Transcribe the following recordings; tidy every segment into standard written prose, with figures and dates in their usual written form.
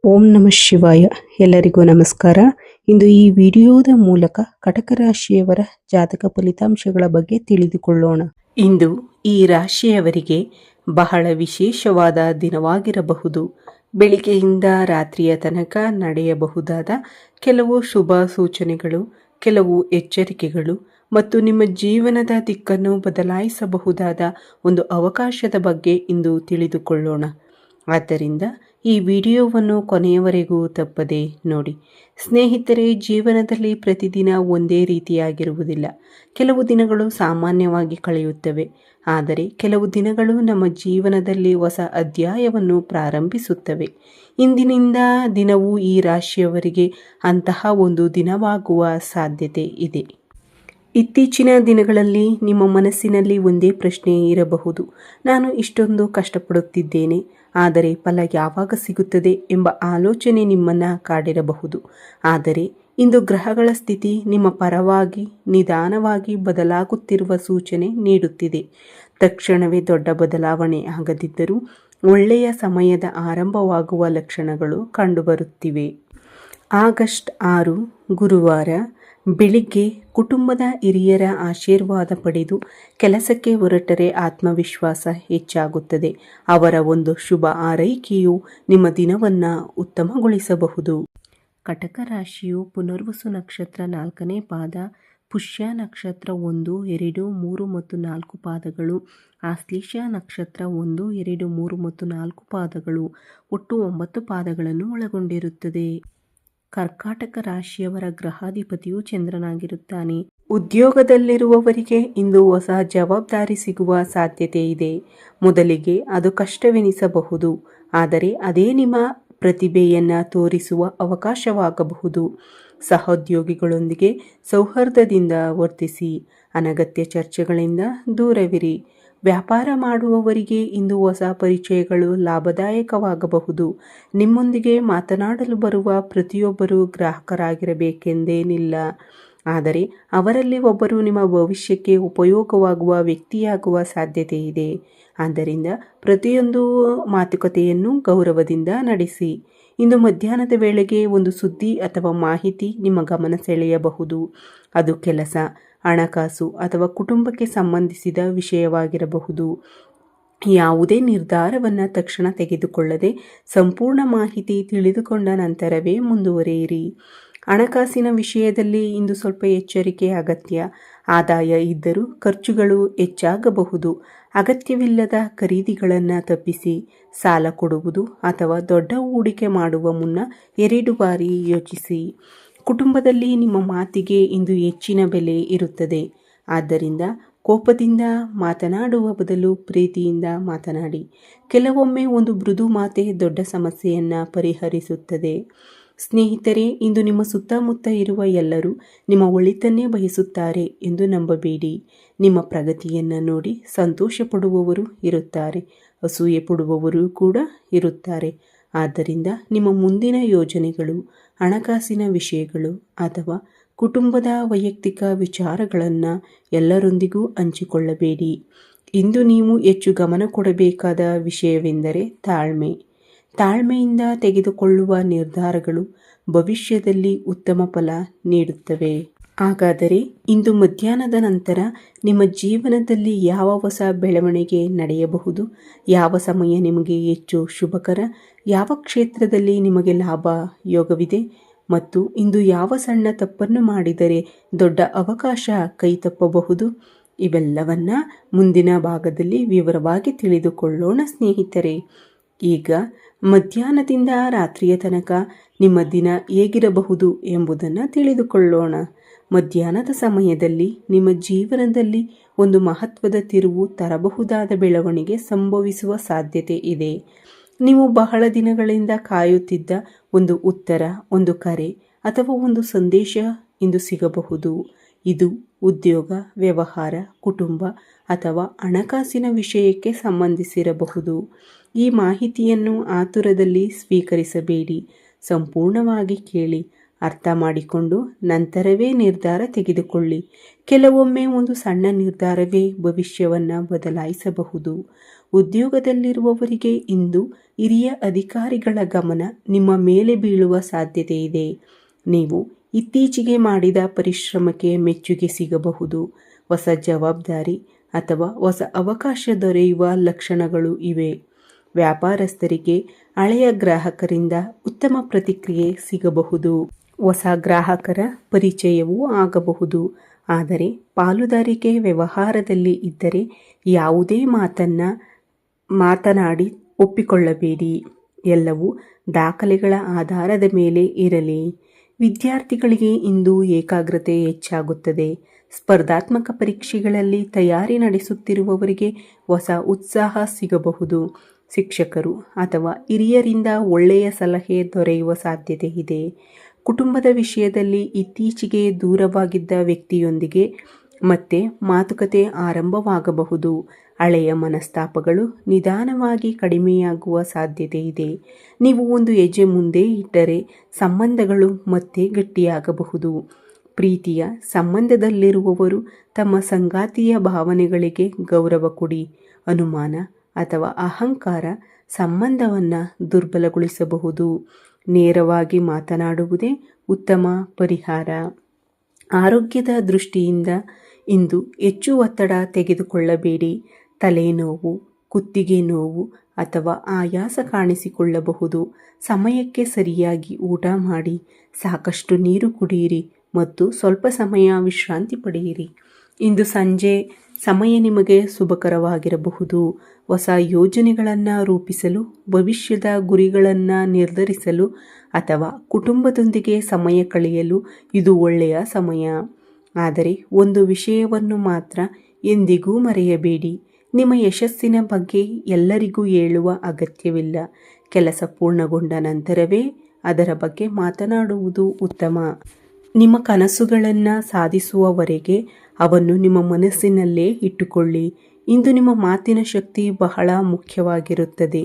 ಓಂ ನಮಃ ಶಿವಾಯ. ಎಲ್ಲರಿಗೂ ನಮಸ್ಕಾರ. ಇಂದು ಈ ವಿಡಿಯೋದ ಮೂಲಕ ಕಟಕ ರಾಶಿಯವರ ಜಾತಕ ಫಲಿತಾಂಶಗಳ ಬಗ್ಗೆ ತಿಳಿದುಕೊಳ್ಳೋಣ. ಇಂದು ಈ ರಾಶಿಯವರಿಗೆ ಬಹಳ ವಿಶೇಷವಾದ ದಿನವಾಗಿರಬಹುದು. ಬೆಳಿಗ್ಗೆಯಿಂದ ರಾತ್ರಿಯ ತನಕ ನಡೆಯಬಹುದಾದ ಕೆಲವು ಶುಭ ಸೂಚನೆಗಳು, ಕೆಲವು ಎಚ್ಚರಿಕೆಗಳು ಮತ್ತು ನಿಮ್ಮ ಜೀವನದ ದಿಕ್ಕನ್ನು ಬದಲಾಯಿಸಬಹುದಾದ ಒಂದು ಅವಕಾಶದ ಬಗ್ಗೆ ಇಂದು ತಿಳಿದುಕೊಳ್ಳೋಣ. ಆದ್ದರಿಂದ ಈ ವಿಡಿಯೋವನ್ನು ಕೊನೆಯವರೆಗೂ ತಪ್ಪದೆ ನೋಡಿ. ಸ್ನೇಹಿತರೆ, ಜೀವನದಲ್ಲಿ ಪ್ರತಿದಿನ ಒಂದೇ ರೀತಿಯಾಗಿರುವುದಿಲ್ಲ. ಕೆಲವು ದಿನಗಳು ಸಾಮಾನ್ಯವಾಗಿ ಕಳೆಯುತ್ತವೆ, ಆದರೆ ಕೆಲವು ದಿನಗಳು ನಮ್ಮ ಜೀವನದಲ್ಲಿ ಹೊಸ ಅಧ್ಯಾಯವನ್ನು ಪ್ರಾರಂಭಿಸುತ್ತವೆ. ಇಂದಿನಿಂದ ದಿನವೂ ಈ ರಾಶಿಯವರಿಗೆ ಅಂತಹ ಒಂದು ದಿನವಾಗುವ ಸಾಧ್ಯತೆ ಇದೆ. ಇತ್ತೀಚಿನ ದಿನಗಳಲ್ಲಿ ನಿಮ್ಮ ಮನಸ್ಸಿನಲ್ಲಿ ಒಂದೇ ಪ್ರಶ್ನೆ ಇರಬಹುದು: ನಾನು ಇಷ್ಟೊಂದು ಕಷ್ಟಪಡುತ್ತಿದ್ದೇನೆ, ಆದರೆ ಫಲ ಯಾವಾಗ ಸಿಗುತ್ತದೆ ಎಂಬ ಆಲೋಚನೆ ನಿಮ್ಮನ್ನು ಕಾಡಿರಬಹುದು. ಆದರೆ ಇಂದು ಗ್ರಹಗಳ ಸ್ಥಿತಿ ನಿಮ್ಮ ಪರವಾಗಿ ನಿಧಾನವಾಗಿ ಬದಲಾಗುತ್ತಿರುವ ಸೂಚನೆ ನೀಡುತ್ತಿದೆ. ತಕ್ಷಣವೇ ದೊಡ್ಡ ಬದಲಾವಣೆ ಆಗದಿದ್ದರೂ ಒಳ್ಳೆಯ ಸಮಯದ ಆರಂಭವಾಗುವ ಲಕ್ಷಣಗಳು ಕಂಡುಬರುತ್ತಿವೆ. ಆಗಸ್ಟ್ 6 ಗುರುವಾರ ಬೆಳಿಗ್ಗೆ ಕುಟುಂಬದ ಹಿರಿಯರ ಆಶೀರ್ವಾದ ಪಡೆದು ಕೆಲಸಕ್ಕೆ ಹೊರಟರೆ ಆತ್ಮವಿಶ್ವಾಸ ಹೆಚ್ಚಾಗುತ್ತದೆ. ಅವರ ಒಂದು ಶುಭ ಆರೈಕೆಯು ನಿಮ್ಮ ದಿನವನ್ನು ಉತ್ತಮಗೊಳಿಸಬಹುದು. ಕಟಕ ರಾಶಿಯು ಪುನರ್ವಸು ನಕ್ಷತ್ರ 4ನೇ ಪಾದ, ಪುಷ್ಯ ನಕ್ಷತ್ರ 1, 2, 3 ಮತ್ತು 4 ಪಾದಗಳು, ಆಶ್ಲೇಷ ನಕ್ಷತ್ರ 1, 2, 3 ಮತ್ತು 4 ಪಾದಗಳು, ಒಟ್ಟು 9 ಪಾದಗಳನ್ನು ಒಳಗೊಂಡಿರುತ್ತದೆ. ಕರ್ಕಾಟಕ ರಾಶಿಯವರ ಗ್ರಹಾಧಿಪತಿಯು ಚಂದ್ರನಾಗಿರುತ್ತಾನೆ. ಉದ್ಯೋಗದಲ್ಲಿರುವವರಿಗೆ ಇಂದು ಹೊಸ ಜವಾಬ್ದಾರಿ ಸಿಗುವ ಸಾಧ್ಯತೆ ಇದೆ. ಮೊದಲಿಗೆ ಅದು ಕಷ್ಟವೆನಿಸಬಹುದು, ಆದರೆ ಅದೇ ನಿಮ್ಮ ಪ್ರತಿಭೆಯನ್ನು ತೋರಿಸುವ ಅವಕಾಶವಾಗಬಹುದು. ಸಹೋದ್ಯೋಗಿಗಳೊಂದಿಗೆ ಸೌಹಾರ್ದದಿಂದ ವರ್ತಿಸಿ, ಅನಗತ್ಯ ಚರ್ಚೆಗಳಿಂದ ದೂರವಿರಿ. ವ್ಯಾಪಾರ ಮಾಡುವವರಿಗೆ ಇಂದು ಹೊಸ ಪರಿಚಯಗಳು ಲಾಭದಾಯಕವಾಗಬಹುದು. ನಿಮ್ಮೊಂದಿಗೆ ಮಾತನಾಡಲು ಬರುವ ಪ್ರತಿಯೊಬ್ಬರೂ ಗ್ರಾಹಕರಾಗಿರಬೇಕೆಂದೇನಿಲ್ಲ, ಆದರೆ ಅವರಲ್ಲಿ ಒಬ್ಬರು ನಿಮ್ಮ ಭವಿಷ್ಯಕ್ಕೆ ಉಪಯೋಗವಾಗುವ ವ್ಯಕ್ತಿಯಾಗುವ ಸಾಧ್ಯತೆ ಇದೆ. ಆದ್ದರಿಂದ ಪ್ರತಿಯೊಂದು ಮಾತುಕತೆಯನ್ನು ಗೌರವದಿಂದ ನಡೆಸಿ. ಇಂದು ಮಧ್ಯಾಹ್ನದ ವೇಳೆಗೆ ಒಂದು ಸುದ್ದಿ ಅಥವಾ ಮಾಹಿತಿ ನಿಮ್ಮ ಗಮನ ಸೆಳೆಯಬಹುದು. ಅದು ಕೆಲಸ, ಹಣಕಾಸು ಅಥವಾ ಕುಟುಂಬಕ್ಕೆ ಸಂಬಂಧಿಸಿದ ವಿಷಯವಾಗಿರಬಹುದು. ಯಾವುದೇ ನಿರ್ಧಾರವನ್ನು ತಕ್ಷಣ ತೆಗೆದುಕೊಳ್ಳದೆ ಸಂಪೂರ್ಣ ಮಾಹಿತಿ ತಿಳಿದುಕೊಂಡ ನಂತರವೇ ಮುಂದುವರಿಯಿರಿ. ಹಣಕಾಸಿನ ವಿಷಯದಲ್ಲಿ ಇಂದು ಸ್ವಲ್ಪ ಎಚ್ಚರಿಕೆ ಅಗತ್ಯ. ಆದಾಯ ಇದ್ದರೂ ಖರ್ಚುಗಳು ಹೆಚ್ಚಾಗಬಹುದು. ಅಗತ್ಯವಿಲ್ಲದ ಖರೀದಿಗಳನ್ನು ತಪ್ಪಿಸಿ. ಸಾಲ ಕೊಡುವುದು ಅಥವಾ ದೊಡ್ಡ ಹೂಡಿಕೆ ಮಾಡುವ ಮುನ್ನ 2 ಬಾರಿ ಯೋಚಿಸಿ. ಕುಟುಂಬದಲ್ಲಿ ನಿಮ್ಮ ಮಾತಿಗೆ ಇಂದು ಹೆಚ್ಚಿನ ಬೆಲೆ ಇರುತ್ತದೆ. ಆದ್ದರಿಂದ ಕೋಪದಿಂದ ಮಾತನಾಡುವ ಬದಲು ಪ್ರೀತಿಯಿಂದ ಮಾತನಾಡಿ. ಕೆಲವೊಮ್ಮೆ ಒಂದು ಮೃದು ಮಾತೆ ದೊಡ್ಡ ಸಮಸ್ಯೆಯನ್ನು ಪರಿಹರಿಸುತ್ತದೆ. ಸ್ನೇಹಿತರೆ, ಇಂದು ನಿಮ್ಮ ಸುತ್ತಮುತ್ತ ಇರುವ ಎಲ್ಲರೂ ನಿಮ್ಮ ಒಳಿತನ್ನೇ ಬಯಸುತ್ತಾರೆ ಎಂದು ನಂಬಬೇಡಿ. ನಿಮ್ಮ ಪ್ರಗತಿಯನ್ನು ನೋಡಿ ಸಂತೋಷ ಪಡುವವರು ಇರುತ್ತಾರೆ, ಅಸೂಯೆ ಪಡುವವರು ಕೂಡ ಇರುತ್ತಾರೆ. ಆದ್ದರಿಂದ ನಿಮ್ಮ ಮುಂದಿನ ಯೋಜನೆಗಳು, ಹಣಕಾಸಿನ ವಿಷಯಗಳು ಅಥವಾ ಕುಟುಂಬದ ವೈಯಕ್ತಿಕ ವಿಚಾರಗಳನ್ನು ಎಲ್ಲರೊಂದಿಗೂ ಹಂಚಿಕೊಳ್ಳಬೇಡಿ. ಇಂದು ನೀವು ಹೆಚ್ಚು ಗಮನ ಕೊಡಬೇಕಾದ ವಿಷಯವೆಂದರೆ ತಾಳ್ಮೆ. ತಾಳ್ಮೆಯಿಂದ ತೆಗೆದುಕೊಳ್ಳುವ ನಿರ್ಧಾರಗಳು ಭವಿಷ್ಯದಲ್ಲಿ ಉತ್ತಮ ಫಲ ನೀಡುತ್ತವೆ. ಹಾಗಾದರೆ ಇಂದು ಮಧ್ಯಾಹ್ನದ ನಂತರ ನಿಮ್ಮ ಜೀವನದಲ್ಲಿ ಯಾವ ಹೊಸ ಬೆಳವಣಿಗೆ ನಡೆಯಬಹುದು? ಯಾವ ಸಮಯ ನಿಮಗೆ ಹೆಚ್ಚು ಶುಭಕರ? ಯಾವ ಕ್ಷೇತ್ರದಲ್ಲಿ ನಿಮಗೆ ಲಾಭ ಯೋಗವಿದೆ? ಮತ್ತು ಇಂದು ಯಾವ ಸಣ್ಣ ತಪ್ಪನ್ನು ಮಾಡಿದರೆ ದೊಡ್ಡ ಅವಕಾಶ ಕೈತಪ್ಪಬಹುದು? ಇವೆಲ್ಲವನ್ನ ಮುಂದಿನ ಭಾಗದಲ್ಲಿ ವಿವರವಾಗಿ ತಿಳಿದುಕೊಳ್ಳೋಣ ಸ್ನೇಹಿತರೆ. ಈಗ ಮಧ್ಯಾಹ್ನದಿಂದ ರಾತ್ರಿಯ ತನಕ ನಿಮ್ಮ ದಿನ ಹೇಗಿರಬಹುದು ಎಂಬುದನ್ನು ತಿಳಿದುಕೊಳ್ಳೋಣ. ಮಧ್ಯಾಹ್ನದ ಸಮಯದಲ್ಲಿ ನಿಮ್ಮ ಜೀವನದಲ್ಲಿ ಒಂದು ಮಹತ್ವದ ತಿರುವು ತರಬಹುದಾದ ಬೆಳವಣಿಗೆ ಸಂಭವಿಸುವ ಸಾಧ್ಯತೆ ಇದೆ. ನೀವು ಬಹಳ ದಿನಗಳಿಂದ ಕಾಯುತ್ತಿದ್ದ ಒಂದು ಉತ್ತರ, ಒಂದು ಕರೆ ಅಥವಾ ಒಂದು ಸಂದೇಶ ಇಂದು ಸಿಗಬಹುದು. ಇದು ಉದ್ಯೋಗ, ವ್ಯವಹಾರ, ಕುಟುಂಬ ಅಥವಾ ಹಣಕಾಸಿನ ವಿಷಯಕ್ಕೆ ಸಂಬಂಧಿಸಿರಬಹುದು. ಈ ಮಾಹಿತಿಯನ್ನು ಆತುರದಲ್ಲಿ ಸ್ವೀಕರಿಸಬೇಡಿ. ಸಂಪೂರ್ಣವಾಗಿ ಕೇಳಿ, ಅರ್ಥ ಮಾಡಿಕೊಂಡು ನಂತರವೇ ನಿರ್ಧಾರ ತೆಗೆದುಕೊಳ್ಳಿ. ಕೆಲವೊಮ್ಮೆ ಒಂದು ಸಣ್ಣ ನಿರ್ಧಾರವೇ ಭವಿಷ್ಯವನ್ನು ಬದಲಾಯಿಸಬಹುದು. ಉದ್ಯೋಗದಲ್ಲಿರುವವರಿಗೆ ಇಂದು ಹಿರಿಯ ಅಧಿಕಾರಿಗಳ ಗಮನ ನಿಮ್ಮ ಮೇಲೆ ಬೀಳುವ ಸಾಧ್ಯತೆ ಇದೆ. ನೀವು ಇತ್ತೀಚೆಗೆ ಮಾಡಿದ ಪರಿಶ್ರಮಕ್ಕೆ ಮೆಚ್ಚುಗೆ ಸಿಗಬಹುದು. ಹೊಸ ಜವಾಬ್ದಾರಿ ಅಥವಾ ಹೊಸ ಅವಕಾಶ ದೊರೆಯುವ ಲಕ್ಷಣಗಳು ಇವೆ. ವ್ಯಾಪಾರಸ್ಥರಿಗೆ ಹಳೆಯ ಗ್ರಾಹಕರಿಂದ ಉತ್ತಮ ಪ್ರತಿಕ್ರಿಯೆ ಸಿಗಬಹುದು. ಹೊಸ ಗ್ರಾಹಕರ ಪರಿಚಯವೂ ಆಗಬಹುದು. ಆದರೆ ಪಾಲುದಾರಿಕೆ ವ್ಯವಹಾರದಲ್ಲಿ ಇದ್ದರೆ ಯಾವುದೇ ಮಾತನಾಡಿ ಒಪ್ಪಿಕೊಳ್ಳಬೇಡಿ. ಎಲ್ಲವೂ ದಾಖಲೆಗಳ ಆಧಾರದ ಮೇಲೆ ಇರಲಿ. ವಿದ್ಯಾರ್ಥಿಗಳಿಗೆ ಇಂದು ಏಕಾಗ್ರತೆ ಹೆಚ್ಚಾಗುತ್ತದೆ. ಸ್ಪರ್ಧಾತ್ಮಕ ಪರೀಕ್ಷೆಗಳಲ್ಲಿ ತಯಾರಿ ನಡೆಸುತ್ತಿರುವವರಿಗೆ ಹೊಸ ಉತ್ಸಾಹ ಸಿಗಬಹುದು. ಶಿಕ್ಷಕರು ಅಥವಾ ಹಿರಿಯರಿಂದ ಒಳ್ಳೆಯ ಸಲಹೆ ದೊರೆಯುವ ಸಾಧ್ಯತೆ ಇದೆ. ಕುಟುಂಬದ ವಿಷಯದಲ್ಲಿ ಇತ್ತೀಚೆಗೆ ದೂರವಾಗಿದ್ದ ವ್ಯಕ್ತಿಯೊಂದಿಗೆ ಮತ್ತೆ ಮಾತುಕತೆ ಆರಂಭವಾಗಬಹುದು. ಹಳೆಯ ಮನಸ್ತಾಪಗಳು ನಿಧಾನವಾಗಿ ಕಡಿಮೆಯಾಗುವ ಸಾಧ್ಯತೆ ಇದೆ. ನೀವು ಒಂದು ಹೆಜ್ಜೆ ಮುಂದೆ ಇಟ್ಟರೆ ಸಂಬಂಧಗಳು ಮತ್ತೆ ಗಟ್ಟಿಯಾಗಬಹುದು. ಪ್ರೀತಿಯ ಸಂಬಂಧದಲ್ಲಿರುವವರು ತಮ್ಮ ಸಂಗಾತಿಯ ಭಾವನೆಗಳಿಗೆ ಗೌರವ ಕೊಡಿ. ಅನುಮಾನ ಅಥವಾ ಅಹಂಕಾರ ಸಂಬಂಧವನ್ನು ದುರ್ಬಲಗೊಳಿಸಬಹುದು. ನೇರವಾಗಿ ಮಾತನಾಡುವುದೇ ಉತ್ತಮ ಪರಿಹಾರ. ಆರೋಗ್ಯದ ದೃಷ್ಟಿಯಿಂದ ಇಂದು ಹೆಚ್ಚು ಒತ್ತಡ ತೆಗೆದುಕೊಳ್ಳಬೇಡಿ. ತಲೆನೋವು, ಕುತ್ತಿಗೆ ನೋವು ಅಥವಾ ಆಯಾಸ ಕಾಣಿಸಿಕೊಳ್ಳಬಹುದು. ಸಮಯಕ್ಕೆ ಸರಿಯಾಗಿ ಊಟ ಮಾಡಿ, ಸಾಕಷ್ಟು ನೀರು ಕುಡಿಯಿರಿ ಮತ್ತು ಸ್ವಲ್ಪ ಸಮಯ ವಿಶ್ರಾಂತಿ ಪಡೆಯಿರಿ. ಇಂದು ಸಂಜೆ ಸಮಯ ನಿಮಗೆ ಶುಭಕರವಾಗಿರಬಹುದು. ಹೊಸ ಯೋಜನೆಗಳನ್ನು ರೂಪಿಸಲು, ಭವಿಷ್ಯದ ಗುರಿಗಳನ್ನು ನಿರ್ಧರಿಸಲು ಅಥವಾ ಕುಟುಂಬದೊಂದಿಗೆ ಸಮಯ ಕಳೆಯಲು ಇದು ಒಳ್ಳೆಯ ಸಮಯ. ಆದರೆ ಒಂದು ವಿಷಯವನ್ನು ಮಾತ್ರ ಎಂದಿಗೂ ಮರೆಯಬೇಡಿ. ನಿಮ್ಮ ಯಶಸ್ಸಿನ ಬಗ್ಗೆ ಎಲ್ಲರಿಗೂ ಹೇಳುವ ಅಗತ್ಯವಿಲ್ಲ. ಕೆಲಸ ಪೂರ್ಣಗೊಂಡ ನಂತರವೇ ಅದರ ಬಗ್ಗೆ ಮಾತನಾಡುವುದು ಉತ್ತಮ. ನಿಮ್ಮ ಕನಸುಗಳನ್ನು ಸಾಧಿಸುವವರೆಗೆ ಅವನ್ನು ನಿಮ್ಮ ಮನಸ್ಸಿನಲ್ಲೇ ಇಟ್ಟುಕೊಳ್ಳಿ. ಇಂದು ನಿಮ್ಮ ಮಾತಿನ ಶಕ್ತಿ ಬಹಳ ಮುಖ್ಯವಾಗಿರುತ್ತದೆ.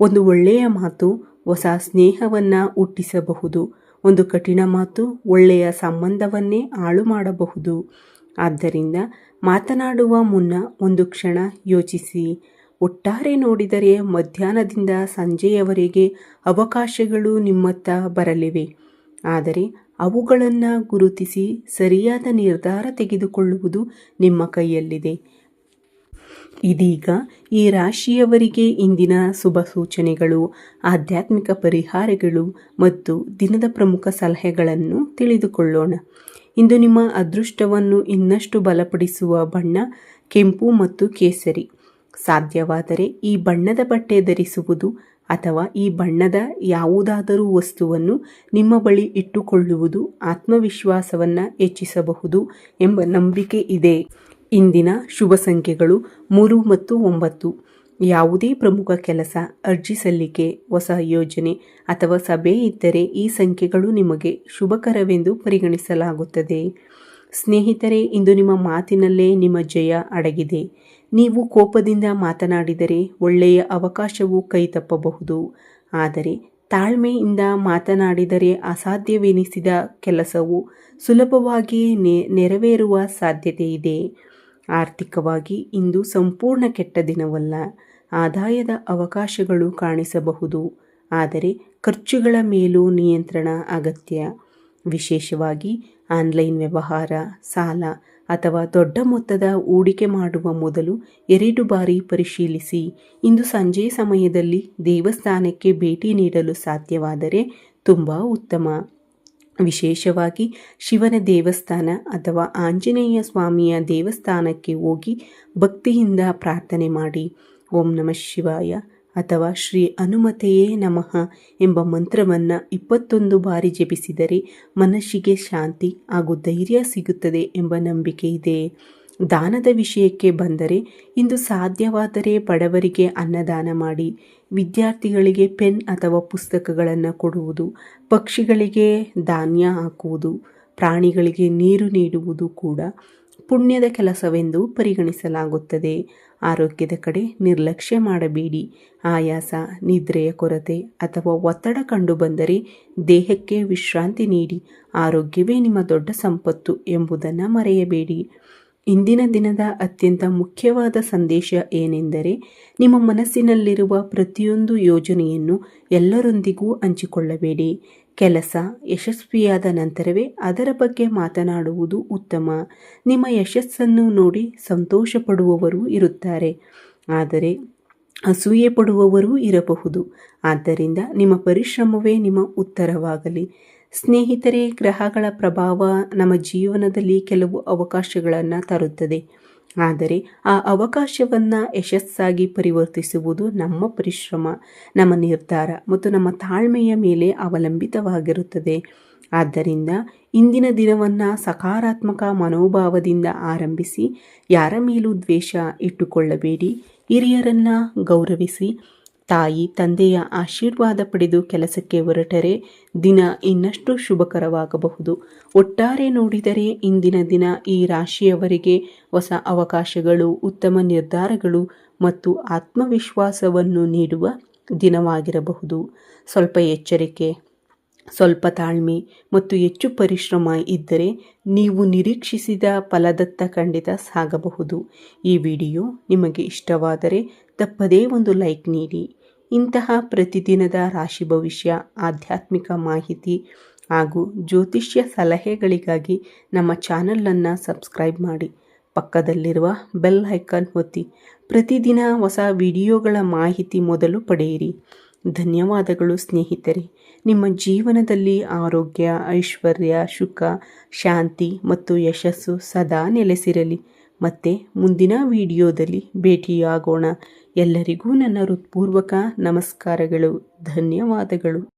ಒಂದು ಒಳ್ಳೆಯ ಮಾತು ಹೊಸ ಸ್ನೇಹವನ್ನು ಹುಟ್ಟಿಸಬಹುದು. ಒಂದು ಕಠಿಣ ಮಾತು ಒಳ್ಳೆಯ ಸಂಬಂಧವನ್ನೇ ಹಾಳು ಮಾಡಬಹುದು. ಆದ್ದರಿಂದ ಮಾತನಾಡುವ ಮುನ್ನ ಒಂದು ಕ್ಷಣ ಯೋಚಿಸಿ. ಒಟ್ಟಾರೆ ನೋಡಿದರೆ ಮಧ್ಯಾಹ್ನದಿಂದ ಸಂಜೆಯವರೆಗೆ ಅವಕಾಶಗಳು ನಿಮ್ಮತ್ತ ಬರಲಿವೆ. ಆದರೆ ಅವುಗಳನ್ನು ಗುರುತಿಸಿ ಸರಿಯಾದ ನಿರ್ಧಾರ ತೆಗೆದುಕೊಳ್ಳುವುದು ನಿಮ್ಮ ಕೈಯಲ್ಲಿದೆ. ಇದೀಗ ಈ ರಾಶಿಯವರಿಗೆ ಇಂದಿನ ಶುಭ ಸೂಚನೆಗಳು, ಆಧ್ಯಾತ್ಮಿಕ ಪರಿಹಾರಗಳು ಮತ್ತು ದಿನದ ಪ್ರಮುಖ ಸಲಹೆಗಳನ್ನು ತಿಳಿದುಕೊಳ್ಳೋಣ. ಇಂದು ನಿಮ್ಮ ಅದೃಷ್ಟವನ್ನು ಇನ್ನಷ್ಟು ಬಲಪಡಿಸುವ ಬಣ್ಣ ಕೆಂಪು ಮತ್ತು ಕೇಸರಿ. ಸಾಧ್ಯವಾದರೆ ಈ ಬಣ್ಣದ ಬಟ್ಟೆ ಧರಿಸುವುದು ಅಥವಾ ಈ ಬಣ್ಣದ ಯಾವುದಾದರೂ ವಸ್ತುವನ್ನು ನಿಮ್ಮ ಬಳಿ ಇಟ್ಟುಕೊಳ್ಳುವುದು ಆತ್ಮವಿಶ್ವಾಸವನ್ನು ಹೆಚ್ಚಿಸಬಹುದು ಎಂಬ ನಂಬಿಕೆ ಇದೆ. ಇಂದಿನ ಶುಭ ಸಂಖ್ಯೆಗಳು 3 ಮತ್ತು 9. ಯಾವುದೇ ಪ್ರಮುಖ ಕೆಲಸ, ಅರ್ಜಿ ಸಲ್ಲಿಕೆ, ಹೊಸ ಯೋಜನೆ ಅಥವಾ ಸಭೆ ಇದ್ದರೆ ಈ ಸಂಖ್ಯೆಗಳು ನಿಮಗೆ ಶುಭಕರವೆಂದು ಪರಿಗಣಿಸಲಾಗುತ್ತದೆ. ಸ್ನೇಹಿತರೆ, ಇಂದು ನಿಮ್ಮ ಮಾತಿನಲ್ಲೇ ನಿಮ್ಮ ಜಯ ಅಡಗಿದೆ. ನೀವು ಕೋಪದಿಂದ ಮಾತನಾಡಿದರೆ ಒಳ್ಳೆಯ ಅವಕಾಶವು ಕೈತಪ್ಪಬಹುದು. ಆದರೆ ತಾಳ್ಮೆಯಿಂದ ಮಾತನಾಡಿದರೆ ಅಸಾಧ್ಯವೆನಿಸಿದ ಕೆಲಸವು ಸುಲಭವಾಗಿ ನೆರವೇರುವ ಸಾಧ್ಯತೆ ಇದೆ. ಆರ್ಥಿಕವಾಗಿ ಇಂದು ಸಂಪೂರ್ಣ ಕೆಟ್ಟ ದಿನವಲ್ಲ. ಆದಾಯದ ಅವಕಾಶಗಳು ಕಾಣಿಸಬಹುದು. ಆದರೆ ಖರ್ಚುಗಳ ಮೇಲೂ ನಿಯಂತ್ರಣ ಅಗತ್ಯ. ವಿಶೇಷವಾಗಿ ಆನ್ಲೈನ್ ವ್ಯವಹಾರ, ಸಾಲ ಅಥವಾ ದೊಡ್ಡ ಮೊತ್ತದ ಹೂಡಿಕೆ ಮಾಡುವ ಮೊದಲು 2 ಬಾರಿ ಪರಿಶೀಲಿಸಿ. ಇಂದು ಸಂಜೆ ಸಮಯದಲ್ಲಿ ದೇವಸ್ಥಾನಕ್ಕೆ ಭೇಟಿ ನೀಡಲು ಸಾಧ್ಯವಾದರೆ ತುಂಬ ಉತ್ತಮ. ವಿಶೇಷವಾಗಿ ಶಿವನ ದೇವಸ್ಥಾನ ಅಥವಾ ಆಂಜನೇಯ ಸ್ವಾಮಿಯ ದೇವಸ್ಥಾನಕ್ಕೆ ಹೋಗಿ ಭಕ್ತಿಯಿಂದ ಪ್ರಾರ್ಥನೆ ಮಾಡಿ. ಓಂ ನಮಃ ಶಿವಾಯ ಅಥವಾ ಶ್ರೀ ಹನುಮತೆಯೇ ನಮಃ ಎಂಬ ಮಂತ್ರವನ್ನು 21 ಬಾರಿ ಜಪಿಸಿದರೆ ಮನಸ್ಸಿಗೆ ಶಾಂತಿ ಹಾಗೂ ಧೈರ್ಯ ಸಿಗುತ್ತದೆ ಎಂಬ ನಂಬಿಕೆ ಇದೆ. ದಾನದ ವಿಷಯಕ್ಕೆ ಬಂದರೆ ಇಂದು ಸಾಧ್ಯವಾದರೆ ಬಡವರಿಗೆ ಅನ್ನದಾನ ಮಾಡಿ. ವಿದ್ಯಾರ್ಥಿಗಳಿಗೆ ಪೆನ್ ಅಥವಾ ಪುಸ್ತಕಗಳನ್ನು ಕೊಡುವುದು, ಪಕ್ಷಿಗಳಿಗೆ ಧಾನ್ಯ ಹಾಕುವುದು, ಪ್ರಾಣಿಗಳಿಗೆ ನೀರು ನೀಡುವುದು ಕೂಡ ಪುಣ್ಯದ ಕೆಲಸವೆಂದು ಪರಿಗಣಿಸಲಾಗುತ್ತದೆ. ಆರೋಗ್ಯದ ಕಡೆ ನಿರ್ಲಕ್ಷ್ಯ ಮಾಡಬೇಡಿ. ಆಯಾಸ, ನಿದ್ರೆಯ ಕೊರತೆ ಅಥವಾ ಒತ್ತಡ ಕಂಡುಬಂದರೆ ದೇಹಕ್ಕೆ ವಿಶ್ರಾಂತಿ ನೀಡಿ. ಆರೋಗ್ಯವೇ ನಿಮ್ಮ ದೊಡ್ಡ ಸಂಪತ್ತು ಎಂಬುದನ್ನು ಮರೆಯಬೇಡಿ. ಇಂದಿನ ದಿನದ ಅತ್ಯಂತ ಮುಖ್ಯವಾದ ಸಂದೇಶ ಏನೆಂದರೆ, ನಿಮ್ಮ ಮನಸ್ಸಿನಲ್ಲಿರುವ ಪ್ರತಿಯೊಂದು ಯೋಜನೆಯನ್ನು ಎಲ್ಲರೊಂದಿಗೂ ಹಂಚಿಕೊಳ್ಳಬೇಡಿ. ಕೆಲಸ ಯಶಸ್ವಿಯಾದ ನಂತರವೇ ಅದರ ಬಗ್ಗೆ ಮಾತನಾಡುವುದು ಉತ್ತಮ. ನಿಮ್ಮ ಯಶಸ್ಸನ್ನು ನೋಡಿ ಸಂತೋಷ ಪಡುವವರು ಇರುತ್ತಾರೆ, ಆದರೆ ಅಸೂಯೆ ಪಡುವವರೂ ಇರಬಹುದು. ಆದ್ದರಿಂದ ನಿಮ್ಮ ಪರಿಶ್ರಮವೇ ನಿಮ್ಮ ಉತ್ತರವಾಗಲಿ. ಸ್ನೇಹಿತರೆ, ಗ್ರಹಗಳ ಪ್ರಭಾವ ನಮ್ಮ ಜೀವನದಲ್ಲಿ ಕೆಲವು ಅವಕಾಶಗಳನ್ನು ತರುತ್ತದೆ, ಆದರೆ ಆ ಅವಕಾಶವನ್ನು ಯಶಸ್ಸಾಗಿ ಪರಿವರ್ತಿಸುವುದು ನಮ್ಮ ಪರಿಶ್ರಮ, ನಮ್ಮ ನಿರ್ಧಾರ ಮತ್ತು ನಮ್ಮ ತಾಳ್ಮೆಯ ಮೇಲೆ ಅವಲಂಬಿತವಾಗಿರುತ್ತದೆ. ಆದ್ದರಿಂದ ಇಂದಿನ ದಿನವನ್ನು ಸಕಾರಾತ್ಮಕ ಮನೋಭಾವದಿಂದ ಆರಂಭಿಸಿ. ಯಾರ ಮೇಲೂ ದ್ವೇಷ ಇಟ್ಟುಕೊಳ್ಳಬೇಡಿ. ಹಿರಿಯರನ್ನು ಗೌರವಿಸಿ. ತಾಯಿ ತಂದೆಯ ಆಶೀರ್ವಾದ ಪಡೆದು ಕೆಲಸಕ್ಕೆ ಹೊರಟರೆ ದಿನ ಇನ್ನಷ್ಟು ಶುಭಕರವಾಗಬಹುದು. ಒಟ್ಟಾರೆ ನೋಡಿದರೆ ಇಂದಿನ ದಿನ ಈ ರಾಶಿಯವರಿಗೆ ಹೊಸ ಅವಕಾಶಗಳು, ಉತ್ತಮ ನಿರ್ಧಾರಗಳು ಮತ್ತು ಆತ್ಮವಿಶ್ವಾಸವನ್ನು ನೀಡುವ ದಿನವಾಗಿರಬಹುದು. ಸ್ವಲ್ಪ ಎಚ್ಚರಿಕೆ, ಸ್ವಲ್ಪ ತಾಳ್ಮೆ ಮತ್ತು ಹೆಚ್ಚು ಪರಿಶ್ರಮ ಇದ್ದರೆ ನೀವು ನಿರೀಕ್ಷಿಸಿದ ಫಲದತ್ತ ಖಂಡಿತ ಸಾಗಬಹುದು. ಈ ವಿಡಿಯೋ ನಿಮಗೆ ಇಷ್ಟವಾದರೆ ತಪ್ಪದೇ ಒಂದು ಲೈಕ್ ನೀಡಿ. ಇಂತಹ ಪ್ರತಿದಿನದ ರಾಶಿ ಭವಿಷ್ಯ, ಆಧ್ಯಾತ್ಮಿಕ ಮಾಹಿತಿ ಹಾಗೂ ಜ್ಯೋತಿಷ್ಯ ಸಲಹೆಗಳಿಗಾಗಿ ನಮ್ಮ ಚಾನಲನ್ನು ಸಬ್ಸ್ಕ್ರೈಬ್ ಮಾಡಿ. ಪಕ್ಕದಲ್ಲಿರುವ ಬೆಲ್ ಐಕಾನ್ ಒತ್ತಿ. ಪ್ರತಿದಿನ ಹೊಸ ವಿಡಿಯೋಗಳ ಮಾಹಿತಿ ಮೊದಲು ಪಡೆಯಿರಿ. ಧನ್ಯವಾದಗಳು ಸ್ನೇಹಿತರೆ. ನಿಮ್ಮ ಜೀವನದಲ್ಲಿ ಆರೋಗ್ಯ, ಐಶ್ವರ್ಯ, ಸುಖ, ಶಾಂತಿ ಮತ್ತು ಯಶಸ್ಸು ಸದಾ ನೆಲೆಸಿರಲಿ. ಮತ್ತೆ ಮುಂದಿನ ವಿಡಿಯೋದಲ್ಲಿ ಭೇಟಿಯಾಗೋಣ. ಎಲ್ಲರಿಗೂ ನನ್ನ ಹೃತ್ಪೂರ್ವಕ ನಮಸ್ಕಾರಗಳು. ಧನ್ಯವಾದಗಳು.